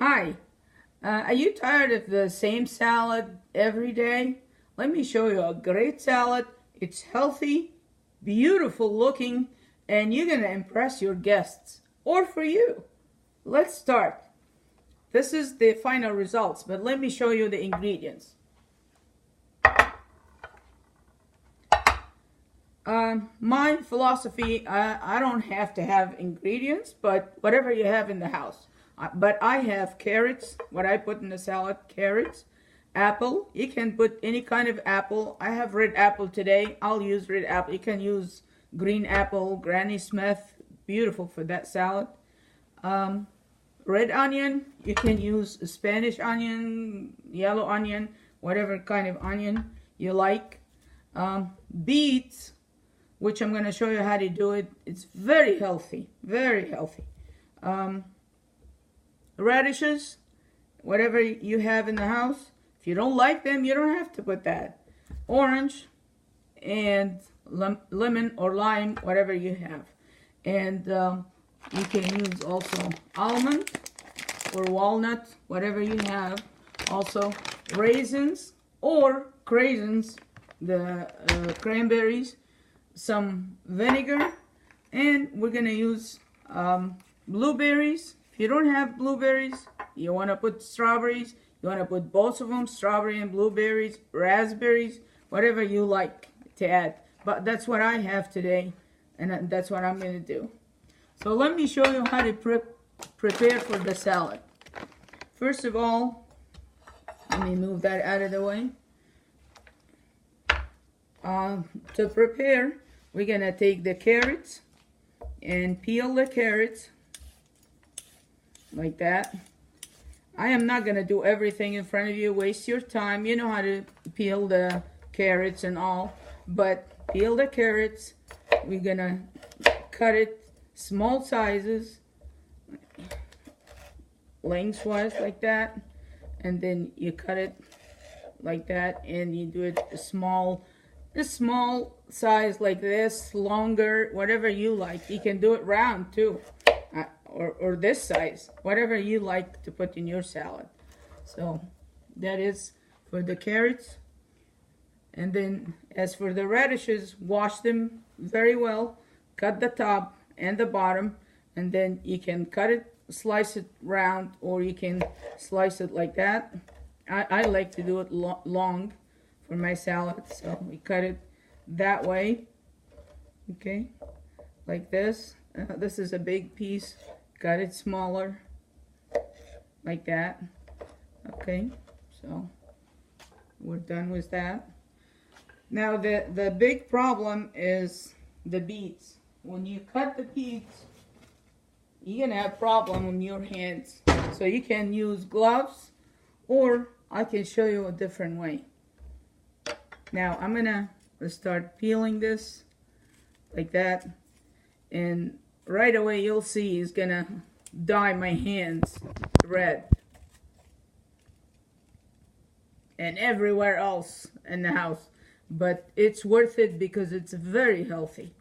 Hi, are you tired of the same salad every day? Let me show you a great salad. It's healthy, beautiful looking, and you're going to impress your guests or for you. Let's start. This is the final results, but let me show you the ingredients. My philosophy, I don't have to have ingredients, but whatever you have in the house. But I have carrots, what I put in the salad, carrots, apple. You can put any kind of apple. I have red apple today. I'll use red apple. You can use green apple, Granny Smith. Beautiful for that salad. Red onion. You can use Spanish onion, yellow onion, whatever kind of onion you like. Beets, which I'm going to show you how to do it. It's very healthy, very healthy. Radishes, whatever you have in the house. If you don't like them, you don't have to put that. Orange and lemon or lime, whatever you have. And you can use also almond or walnut, whatever you have. Also raisins or craisins, the cranberries, some vinegar, and we're gonna use blueberries. If you don't have blueberries, you want to put strawberries, you want to put both of them, strawberry and blueberries, raspberries, whatever you like to add. But that's what I have today, and that's what I'm going to do. So let me show you how to prepare for the salad. First of all, let me move that out of the way. To prepare, we're going to take the carrots and peel the carrots like that. I am not going to do everything in front of you, waste your time. You know how to peel the carrots and all, but peel the carrots. We're going to cut it small sizes, lengthwise like that, and then you cut it like that, and you do it a small size like this, longer, whatever you like. You can do it round too. Or this size, whatever you like to put in your salad. So that is for the carrots. And then as for the radishes, wash them very well, cut the top and the bottom, and then you can cut it, slice it round, or you can slice it like that. I like to do it long for my salad, so we cut it that way, okay, like this. This is a big piece. Got it smaller, like that. Okay, so we're done with that. Now the big problem is the beets. When you cut the beets, you're gonna have a problem on your hands. So you can use gloves, or I can show you a different way. Now I'm gonna start peeling this like that, and right away you'll see it's gonna dye my hands red, and everywhere else in the house, but it's worth it because it's very healthy.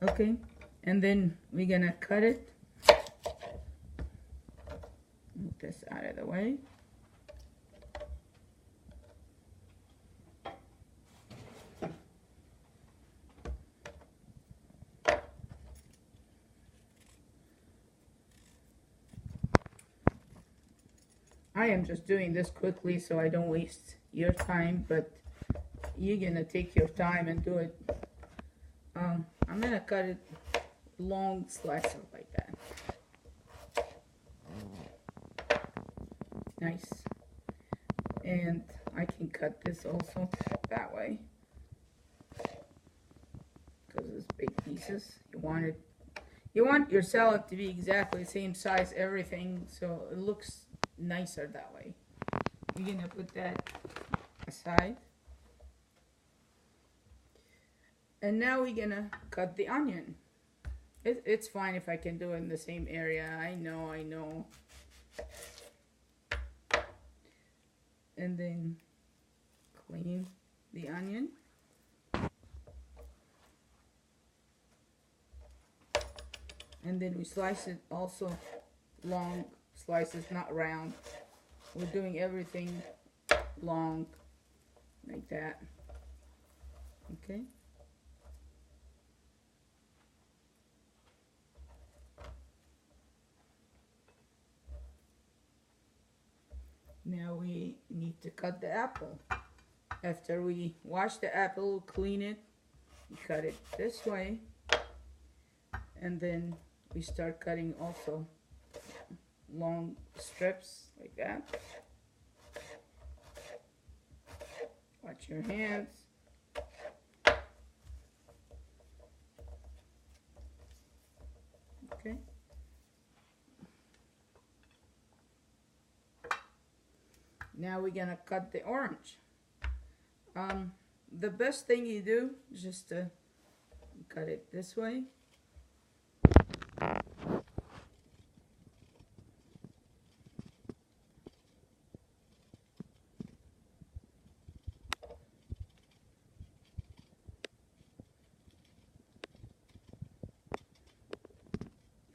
Okay, and then we're gonna cut it. Move this out of the way. I am just doing this quickly so I don't waste your time, but you're gonna take your time and do it. I'm gonna cut it long slices like that. Nice. And I can cut this also that way, because it's big pieces. You want your salad to be exactly the same size, everything, so it looks nicer that way. We're gonna put that aside, and now we're gonna cut the onion. It's fine if I can do it in the same area. I know. And then clean the onion. And then we slice it also long slices, not round. We're doing everything long, like that. Okay. Now we need to cut the apple. After we wash the apple, clean it, we cut it this way, and then we start cutting also long strips like that. Watch your hands. Okay. Now we're gonna cut the orange. The best thing you do is just to cut it this way.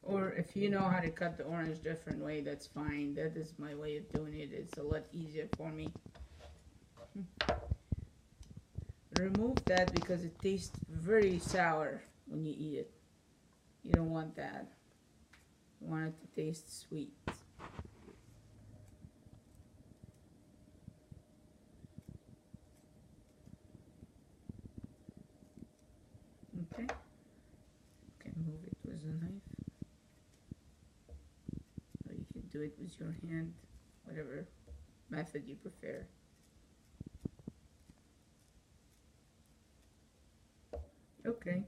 Or if you know how to cut the orange different way, that's fine. That is my way of doing it. It's a lot easier for me. Remove that because it tastes very sour when you eat it. You don't want that. You want it to taste sweet. Okay. You can move it with a knife. Or you can do it with your hand, whatever method you prefer. Okay,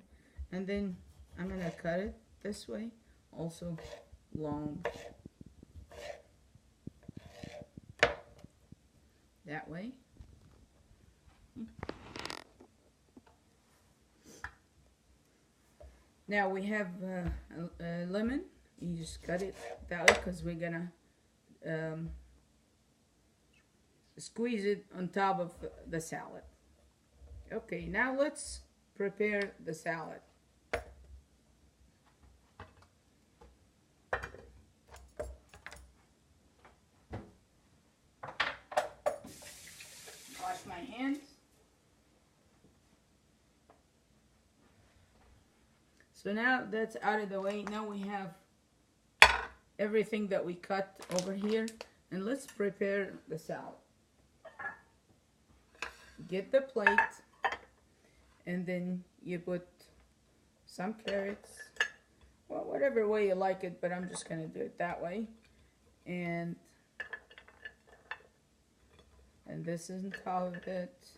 and then I'm gonna cut it this way, also long. That way. Now we have a lemon. You just cut it that way because we're gonna squeeze it on top of the salad. Okay, now let's prepare the salad. Wash my hands. So now that's out of the way. Now we have everything that we cut over here, and let's prepare the salad. Get the plate. And then you put some carrots, well, whatever way you like it, but I'm just gonna do it that way. And this is on top of it.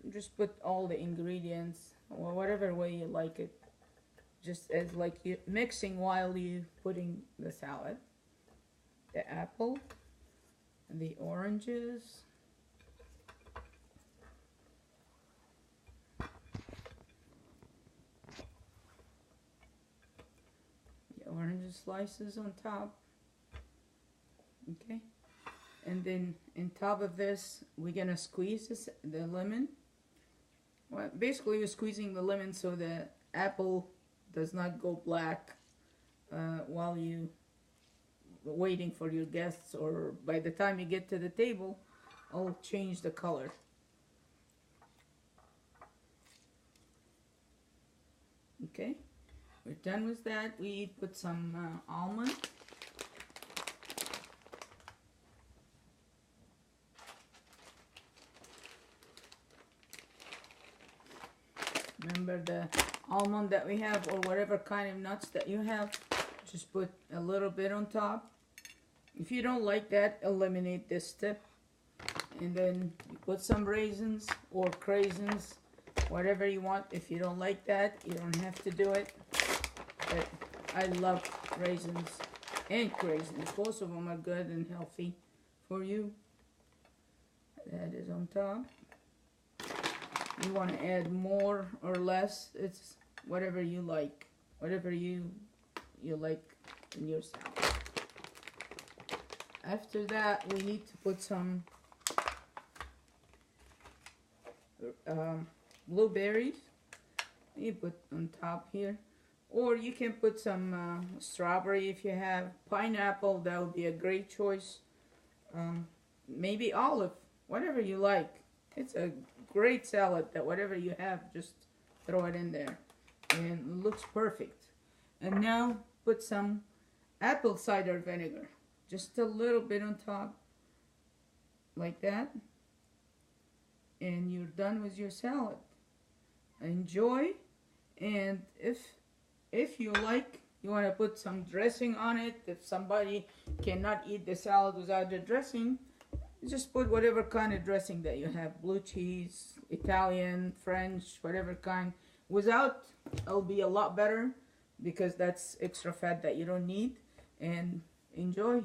Just put all the ingredients, well, whatever way you like it. Just as like you mixing while you putting the salad. The apple, and the oranges. Orange slices on top. Okay, and then on top of this we're gonna squeeze the lemon. Well, basically you're squeezing the lemon so the apple does not go black while you waiting for your guests, or by the time you get to the table I'll change the color. Okay, we're done with that. We put some almond. Remember the almond that we have, or whatever kind of nuts that you have, just put a little bit on top. If you don't like that, eliminate this step. And then you put some raisins or craisins, whatever you want. If you don't like that, you don't have to do it. But I love raisins and craisins. Both of them are good and healthy for you. That is on top. You want to add more or less. It's whatever you like. Whatever you like in your salad. After that, we need to put some blueberries. You put on top here. Or you can put some strawberry if you have. Pineapple, that would be a great choice. Maybe olive, whatever you like. It's a great salad that whatever you have, just throw it in there. And it looks perfect. And now put some apple cider vinegar. Just a little bit on top. Like that. And you're done with your salad. Enjoy. And if you like, you want to put some dressing on it. If somebody cannot eat the salad without the dressing, just put whatever kind of dressing that you have. Blue cheese, Italian, French, whatever kind. Without, it'll be a lot better because that's extra fat that you don't need. And enjoy.